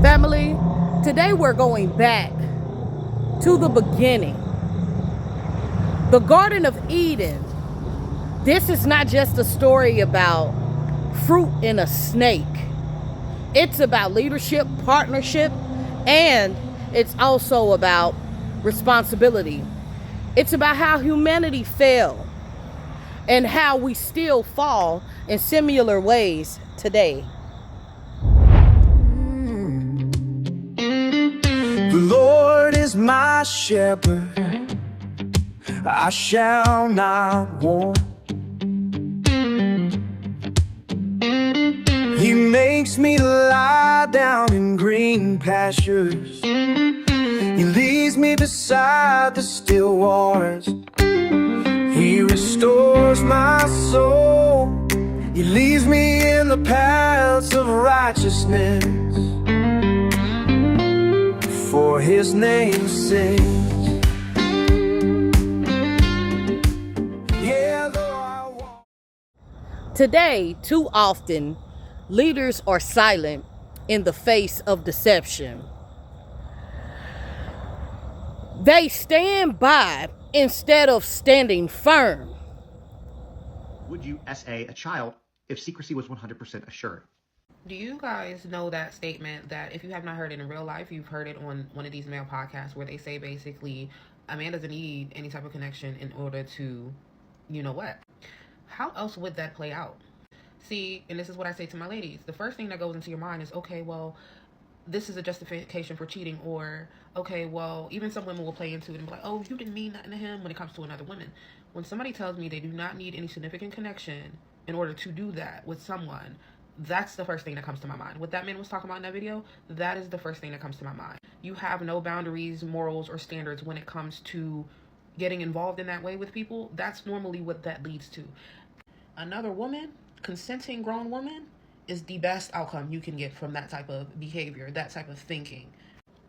Family, today we're going back to the beginning. The Garden of Eden. This is not just a story about fruit and a snake. It's about leadership, partnership, and it's also about responsibility. It's about how humanity fell and how we still fall in similar ways today. The Lord is my shepherd, I shall not want. He makes me lie down in green pastures. He leads me beside the still waters. He restores my soul. He leads me in the paths of righteousness for his name's sake. Yeah, though I walk. Today, too often, leaders are silent in the face of deception. They stand by instead of standing firm. Would you SA a child if secrecy was 100% assured? Do you guys know that statement that if you have not heard it in real life, you've heard it on one of these male podcasts where they say basically a man doesn't need any type of connection in order to, you know what? How else would that play out? See, and this is what I say to my ladies. The first thing that goes into your mind is, okay, well, this is a justification for cheating, or, okay, well, even some women will play into it and be like, oh, you didn't mean nothing to him when it comes to another woman. When somebody tells me they do not need any significant connection in order to do that with someone, that's the first thing that comes to my mind. What that man was talking about in that video, that is the first thing that comes to my mind. You have no boundaries, morals, or standards when it comes to getting involved in that way with people. That's normally what that leads to. Another woman, consenting grown woman, is the best outcome you can get from that type of behavior, that type of thinking.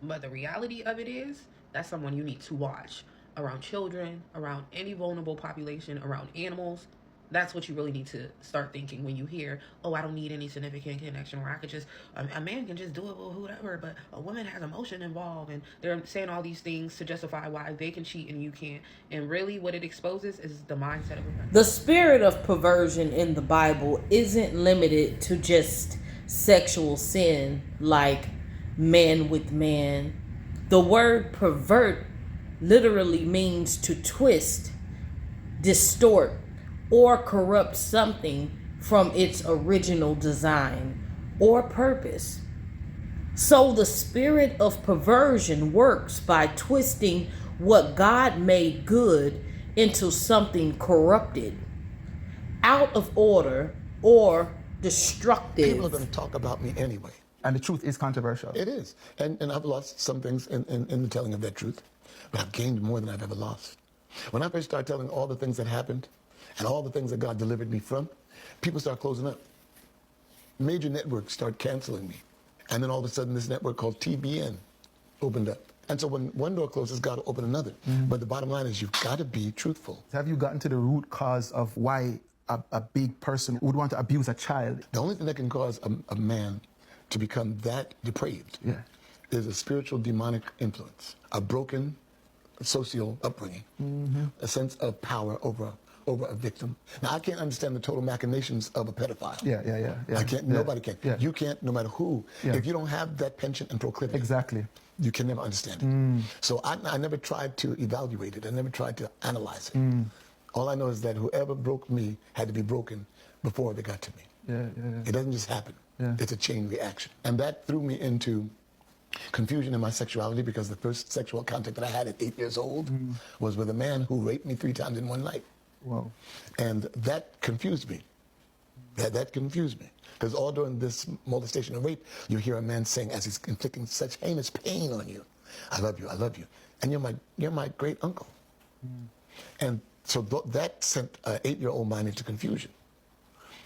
But the reality of it is, that's someone you need to watch. Around children, around any vulnerable population, around animals. That's what you really need to start thinking when you hear, oh, I don't need any significant connection, or I could just, a man can just do it with whoever, but a woman has emotion involved, and they're saying all these things to justify why they can cheat and you can't. And really what it exposes is the mindset of a person. The spirit of perversion in the Bible isn't limited to just sexual sin like man with man. The word pervert literally means to twist, distort, or corrupt something from its original design or purpose. So the spirit of perversion works by twisting what God made good into something corrupted, out of order, or destructive. People are going to talk about me anyway. And the truth is controversial. It is. And I've lost some things in the telling of that truth, but I've gained more than I've ever lost. When I first started telling all the things that happened and all the things that God delivered me from, people start closing up. Major networks start canceling me. And then all of a sudden this network called TBN opened up. And so when one door closes, God will open another. But the bottom line is you've got to be truthful. Have you gotten to the root cause of why a big person would want to abuse a child? The only thing that can cause a man to become that depraved is a spiritual demonic influence, a broken social upbringing, a sense of power over a victim. Now, I can't understand the total machinations of a pedophile. Yeah. I can't. Yeah. Nobody can. Yeah. You can't, no matter who. Yeah. If you don't have that penchant and proclivity, Exactly. you can never understand it. So I never tried to evaluate it. I never tried to analyze it. All I know is that whoever broke me had to be broken before they got to me. Yeah. It doesn't just happen. Yeah. It's a chain reaction. And that threw me into confusion in my sexuality, because the first sexual contact that I had at 8 years old was with a man who raped me 3 times in one night. Wow. And that confused me. That confused me. Because all during this molestation and rape, you hear a man saying, as he's inflicting such heinous pain on you, I love you, I love you. And you're my great uncle. And so that sent an 8-year-old mind into confusion.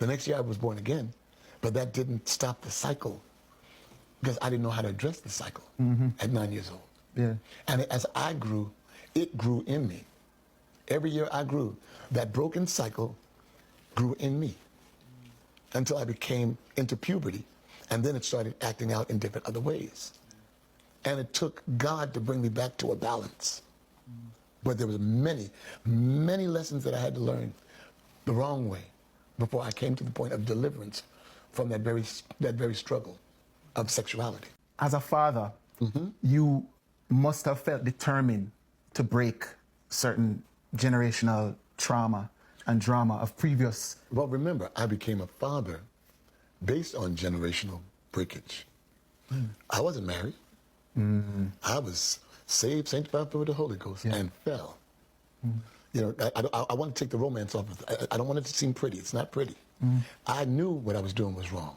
The next year I was born again, but that didn't stop the cycle, because I didn't know how to address the cycle at 9 years old. Yeah. And as I grew, it grew in me. Every year I grew, that broken cycle grew in me until I became into puberty. And then it started acting out in different other ways. And it took God to bring me back to a balance. But there was many, many lessons that I had to learn the wrong way before I came to the point of deliverance from that very struggle of sexuality. As a father, you must have felt determined to break certain generational trauma and drama of previous. Well, remember, I became a father based on generational breakage. I wasn't married. I was saved, sanctified, filled with the Holy Ghost, and fell. You know, I want to take the romance off. I don't want it to seem pretty. It's not pretty. I knew what I was doing was wrong.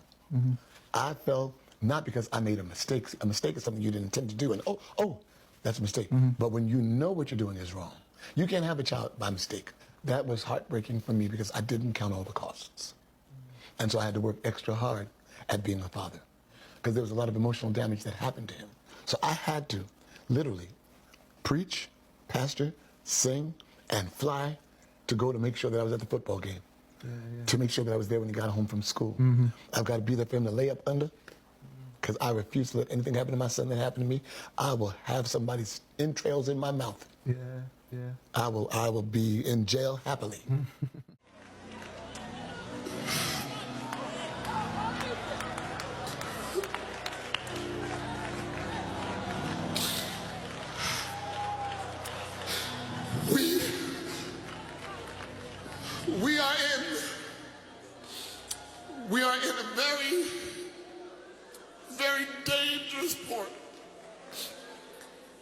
I fell not because I made a mistake. A mistake is something you didn't intend to do, and oh, that's a mistake. But when you know what you're doing is wrong, you can't have a child by mistake. That was heartbreaking for me because I didn't count all the costs. And so I had to work extra hard at being a father because there was a lot of emotional damage that happened to him. So I had to literally preach, pastor, sing, and fly to go to make sure that I was at the football game, to make sure that I was there when he got home from school. I've got to be there for him to lay up under because I refuse to let anything happen to my son that happened to me. I will have somebody's entrails in my mouth. I will be in jail happily. We are in a very, very dangerous point,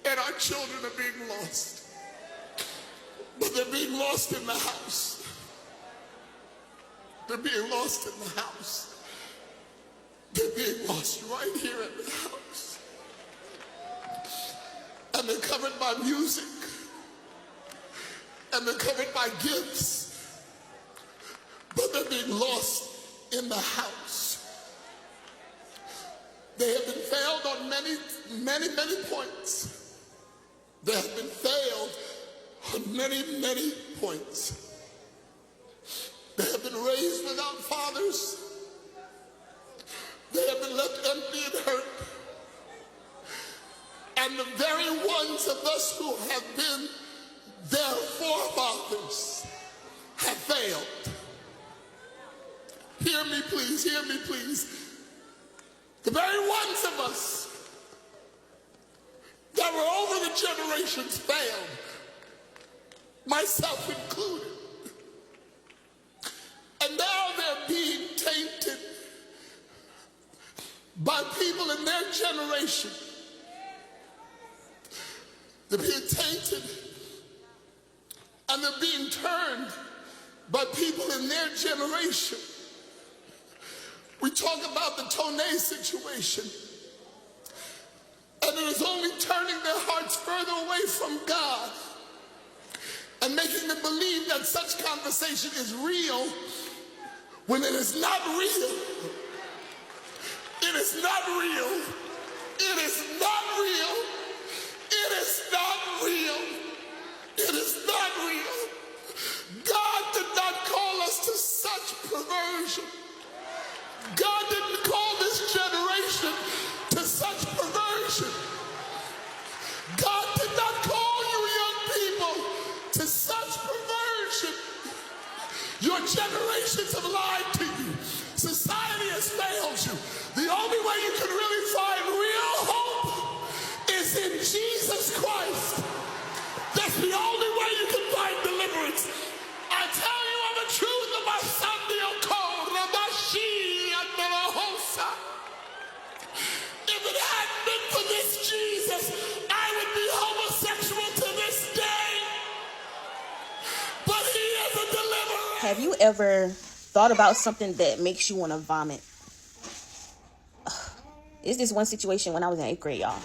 and our children are being lost. But they're being lost in the house. They're being lost in the house. They're being lost right here in the house. And they're covered by music. And they're covered by gifts. But they're being lost in the house. They have been failed on many, many, many points. They have been failed on many, many points. They have been raised without fathers. They have been left empty and hurt. And the very ones of us who have been their forefathers have failed. Hear me, please. Hear me, please. The very ones of us that were over the generations failed, myself included. And now they're being tainted by people in their generation. They're being tainted and they're being turned by people in their generation. We talk about the Tonei situation, and it is only turning their hearts further away from God and making them believe that such conversation is real when it is not real. It is not real. It is not real. It is not real. It is not real. God did not call us to such perversion. God didn't call this generation to such perversion. God did not call you young people to such perversion. Your generations have lied to you. Society has failed you. The only way you can really find real hope is in Jesus Christ. That's the only way you can find deliverance. I tell you of the truth of my Sunday code, Rabashi and Melahosa. If it hadn't been for this Jesus, I would be homosexual to this day. But he is a deliverer. Have you ever thought about something that makes you want to vomit? It's this one situation when I was in 8th grade, y'all.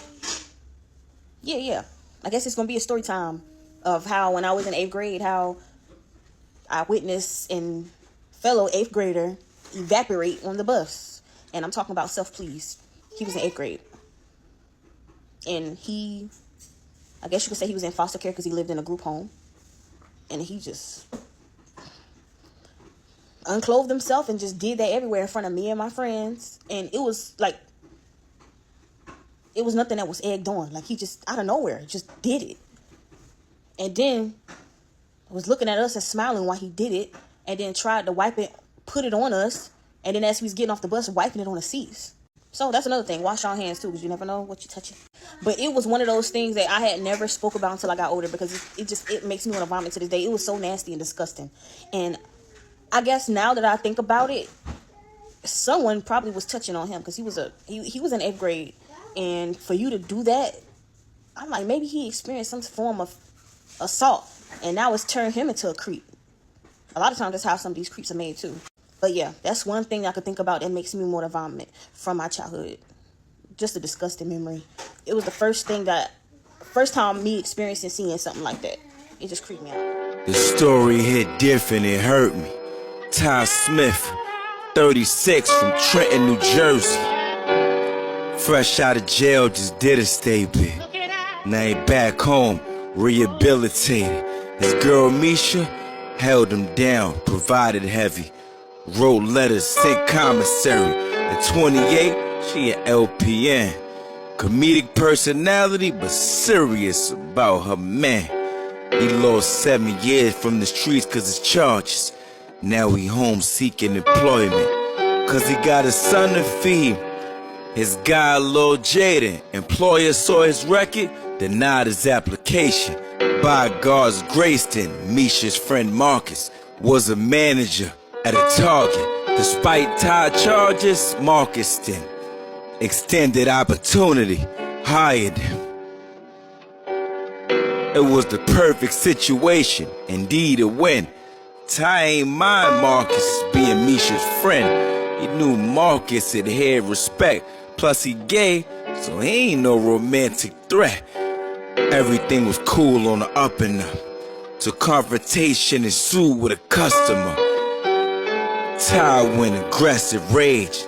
Yeah. I guess it's going to be a story time of how when I was in 8th grade, how I witnessed a fellow 8th grader evaporate on the bus. And I'm talking about self-pleased. He was in 8th grade. And I guess you could say he was in foster care because he lived in a group home. And he just, unclothed himself and just did that everywhere in front of me and my friends. And it was like, it was nothing that was egged on. Like, he just, out of nowhere, just did it. And then was looking at us and smiling while he did it. And then tried to wipe it, put it on us. And then as we was getting off the bus, wiping it on the seats. So that's another thing. Wash your hands too, because you never know what you're touching. But it was one of those things that I had never spoke about until I got older, because it makes me want to vomit to this day. It was so nasty and disgusting. And I guess now that I think about it, someone probably was touching on him, because he was in 8th grade. And for you to do that, I'm like, maybe he experienced some form of assault, and now it's turned him into a creep. A lot of times that's how some of these creeps are made too. But yeah, that's one thing I could think about that makes me want to vomit from my childhood. Just a disgusting memory. It was the first time me experiencing seeing something like that. It just creeped me out. The story hit different, it hurt me. Ty Smith, 36, from Trenton, New Jersey. Fresh out of jail, just did a statement. Now he back home, rehabilitated. His girl Misha held him down, provided heavy. Wrote letters, sent commissary. At 28, she an LPN. Comedic personality, but serious about her man. He lost 7 years from the streets cause of charges. Now he home seeking employment, cause he got a son to feed. His guy, Lil Jaden, employer saw his record, denied his application. By God's grace then, Misha's friend Marcus was a manager at a Target. Despite Ty charges, Marcus then extended opportunity, hired him. It was the perfect situation, indeed a win. Ty ain't mind Marcus being Misha's friend. He knew Marcus had had respect, plus he gay, so he ain't no romantic threat. Everything was cool on the up and up, till confrontation ensued with a customer. Ty went aggressive rage,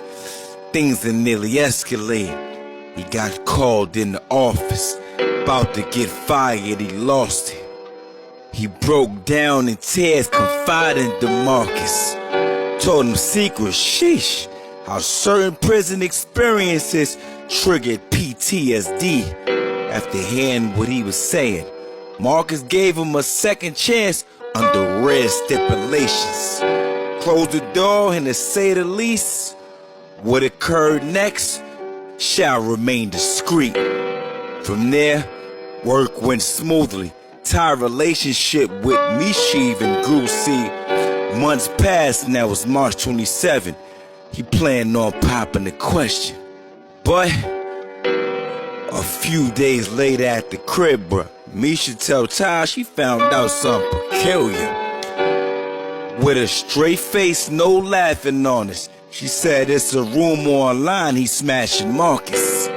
things had nearly escalated. He got called in the office, about to get fired, he lost it. He broke down in tears, confiding to Marcus. Told him secrets, sheesh, how certain prison experiences triggered PTSD. After hearing what he was saying, Marcus gave him a second chance under red stipulations. Closed the door and, to say the least, what occurred next shall remain discreet. From there, work went smoothly. Ty's relationship with Misha even grew. See, months passed, now it's March 27. He planned on popping the question. But a few days later at the crib, bruh, Misha tell Ty she found out something peculiar. With a straight face, no laughing on us, she said it's a rumor online he smashing Marcus.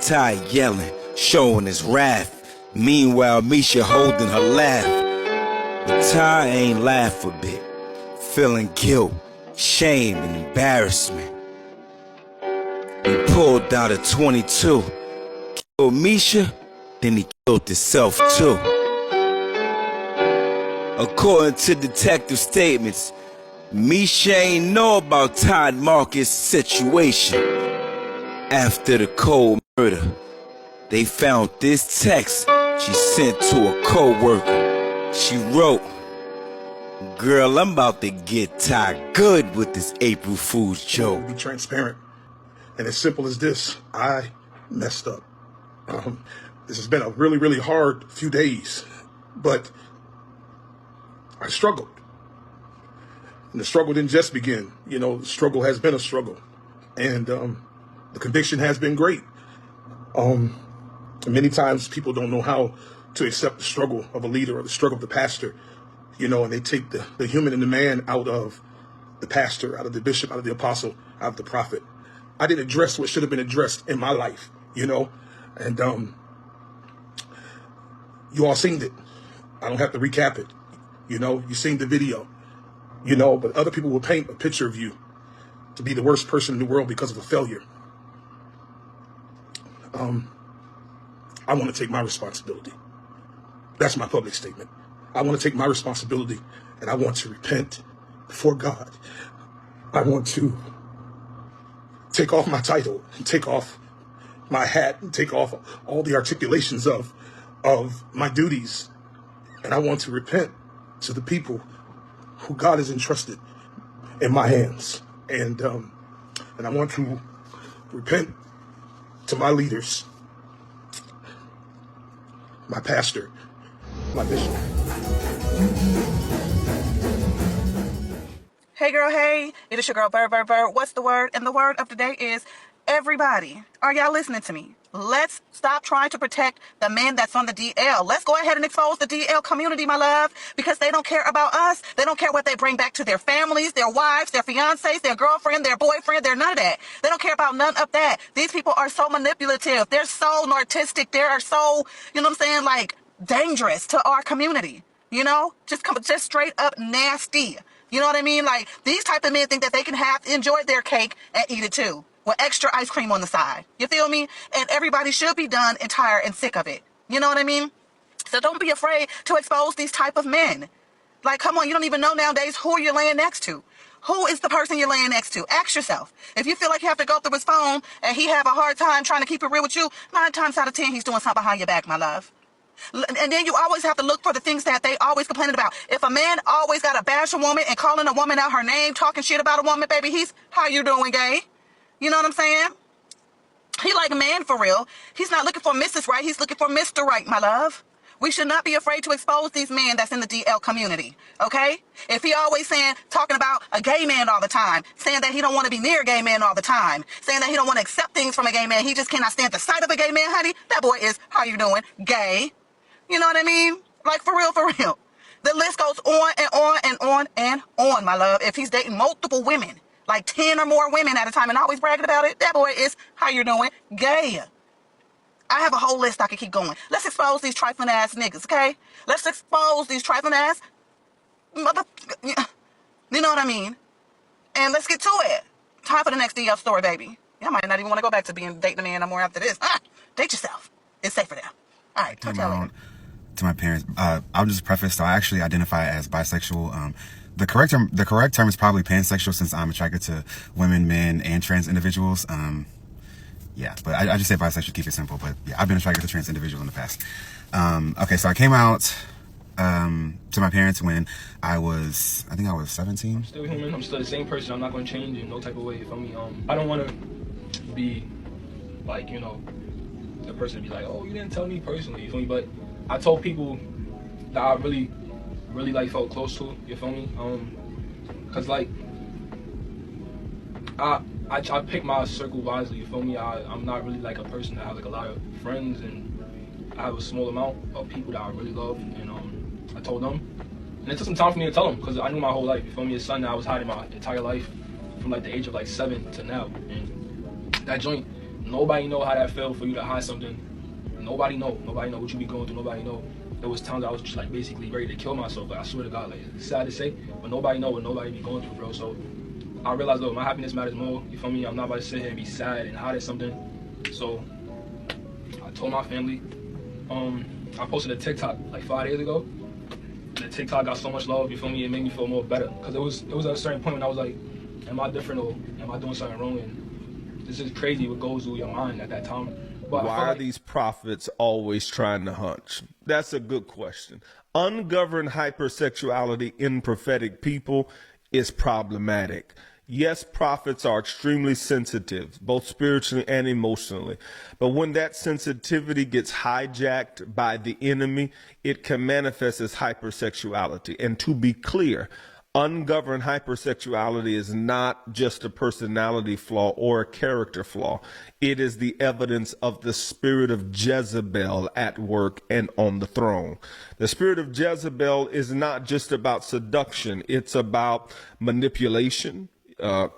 Ty yelling, showing his wrath. Meanwhile, Misha holding her laugh. But Ty ain't laugh a bit, feeling guilt, shame, and embarrassment. He pulled out a 22, killed Misha, then he killed himself too. According to detective statements, Misha ain't know about Todd Marcus' situation. After the cold murder, they found this text she sent to a co-worker. She wrote, "Girl, I'm about to get Ty good with this April Fool's joke." Be transparent. And as simple as this, I messed up. This has been a really, really hard few days, but I struggled. And the struggle didn't just begin. You know, the struggle has been a struggle. And the conviction has been great. Many times people don't know how to accept the struggle of a leader or the struggle of the pastor, you know, and they take the human and the man out of the pastor, out of the bishop, out of the apostle, out of the prophet. I didn't address what should have been addressed in my life, you know, and you all seen it. I don't have to recap it. You know, you seen the video, you know, but other people will paint a picture of you to be the worst person in the world because of a failure. I want to take my responsibility. That's my public statement. I want to take my responsibility, and I want to repent before God. I want to take off my title, and take off my hat, and take off all the articulations of my duties. And I want to repent to the people who God has entrusted in my hands. And I want to repent to my leaders, my pastor, my bishop. Hey girl, hey, it is your girl, Ver. What's the word? And the word of the day is everybody. Are y'all listening to me? Let's stop trying to protect the men that's on the DL. Let's go ahead and expose the DL community, my love, because they don't care about us. They don't care what they bring back to their families, their wives, their fiancés, their girlfriend, their boyfriend. They're none of that. They don't care about none of that. These people are so manipulative. They're so narcissistic. They are so, you know what I'm saying, like dangerous to our community. You know, just straight up nasty. You know what I mean? Like, these type of men think that they can enjoy their cake and eat it too, with extra ice cream on the side. You feel me? And everybody should be done and tired and sick of it. You know what I mean? So don't be afraid to expose these type of men. Like, come on, you don't even know nowadays who you're laying next to. Who is the person you're laying next to? Ask yourself. If you feel like you have to go through his phone and he have a hard time trying to keep it real with you, 9 times out of 10, he's doing something behind your back, my love. And then you always have to look for the things that they always complaining about. If a man always got to bash a woman and calling a woman out her name, talking shit about a woman, baby, he's, how you doing, gay? You know what I'm saying? He like a man for real. He's not looking for Mrs. Right. He's looking for Mr. Right, my love. We should not be afraid to expose these men that's in the DL community, okay? If he always talking about a gay man all the time, saying that he don't want to be near a gay man all the time, saying that he don't want to accept things from a gay man, he just cannot stand the sight of a gay man, honey, that boy is, how you doing, gay. You know what I mean? Like, for real, for real. The list goes on and on and on and on, my love. If he's dating multiple women, like 10 or more women at a time and always bragging about it, that boy is, how you doing, gay. I have a whole list I could keep going. Let's expose these trifling ass niggas, okay? Let's expose these trifling ass mother... You know what I mean? And let's get to it. Time for the next DL story, baby. I might not even want to go back to dating a man no more after this. Date yourself. It's safer there. All right, talk to y'all later. To my parents, I'll just preface, so I actually identify as bisexual. The correct term is probably pansexual, since I'm attracted to women, men, and trans individuals. Yeah, but I just say bisexual to keep it simple. But yeah, I've been attracted to trans individuals in the past. Okay, so I came out to my parents when I think I was 17. I'm still human. I'm still the same person. I'm not going to change in no type of way. You feel me? I don't want to be like, you know, the person to be like, oh, you didn't tell me personally. You feel me? But I told people that I really like felt close to. You feel me? Cause like I pick my circle wisely. You feel me? I'm not really like a person that has like a lot of friends, and I have a small amount of people that I really love, and I told them, and it took some time for me to tell them, because I knew my whole life. You feel me? It's something that I was hiding my entire life from like the age of like 7 to now, and that joint, nobody know how that felt for you to hide something. Nobody know what you be going through. Nobody know. There was times I was just like basically ready to kill myself. Like, I swear to God, like, it's sad to say, but nobody know what nobody be going through, bro. So I realized, though, my happiness matters more. You feel me? I'm not about to sit here and be sad and hide something. So I told my family. I posted a TikTok like 5 days ago. The TikTok got so much love. You feel me? It made me feel more better, because it was at a certain point when I was like, am I different, or am I doing something wrong? And this is crazy what goes through your mind at that time. But why are these prophets always trying to hunch? That's a good question. Ungoverned hypersexuality in prophetic people is problematic. Yes, prophets are extremely sensitive, both spiritually and emotionally. But when that sensitivity gets hijacked by the enemy, it can manifest as hypersexuality. And to be clear, ungoverned hypersexuality is not just a personality flaw or a character flaw. It is the evidence of the spirit of Jezebel at work and on the throne. The spirit of Jezebel is not just about seduction. It's about manipulation,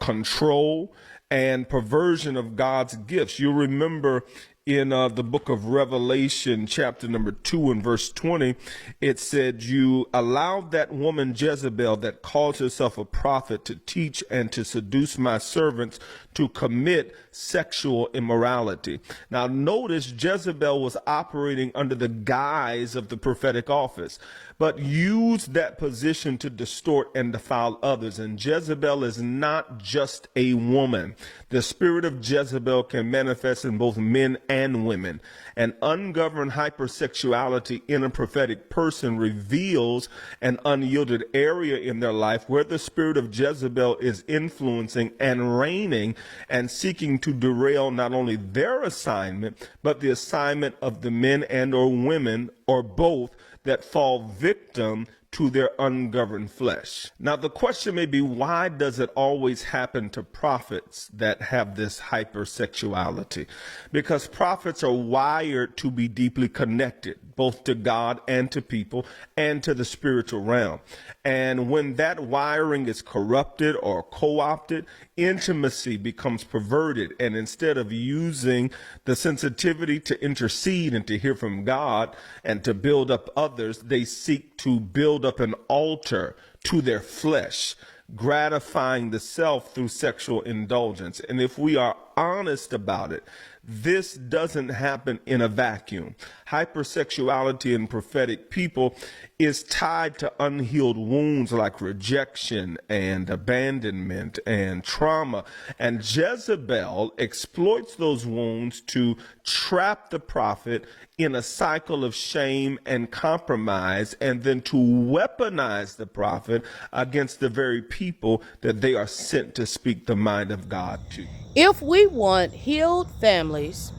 control, and perversion of God's gifts. You remember in the book of Revelation, chapter number 2 and verse 20, it said, you allowed that woman Jezebel that calls herself a prophet to teach and to seduce my servants to commit sexual immorality. Now notice Jezebel was operating under the guise of the prophetic office, but used that position to distort and defile others. And Jezebel is not just a woman. The spirit of Jezebel can manifest in both men and women. An ungoverned hypersexuality in a prophetic person reveals an unyielded area in their life where the spirit of Jezebel is influencing and reigning and seeking to derail not only their assignment, but the assignment of the men and or women or both that fall victim to their ungoverned flesh. Now, the question may be, why does it always happen to prophets that have this hypersexuality? Because prophets are wired to be deeply connected, both to God and to people and to the spiritual realm. And when that wiring is corrupted or co-opted, intimacy becomes perverted. And instead of using the sensitivity to intercede and to hear from God and to build up others, they seek to build up an altar to their flesh, gratifying the self through sexual indulgence. And if we are honest about it, this doesn't happen in a vacuum. Hypersexuality in prophetic people is tied to unhealed wounds like rejection and abandonment and trauma. And Jezebel exploits those wounds to trap the prophet in a cycle of shame and compromise, and then to weaponize the prophet against the very people that they are sent to speak the mind of God to. If we want healed families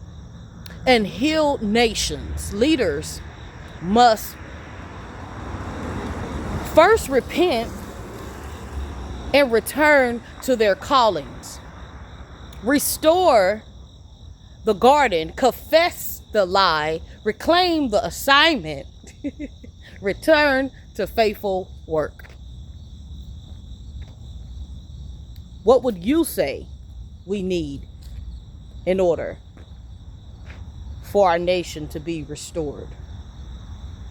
and healed nations, leaders must first repent and return to their callings. Restore the garden, confess the lie, reclaim the assignment, return to faithful work. What would you say we need in order for our nation to be restored?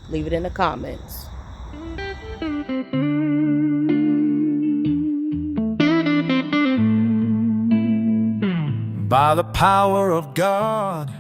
Leave it in the comments. By the power of God,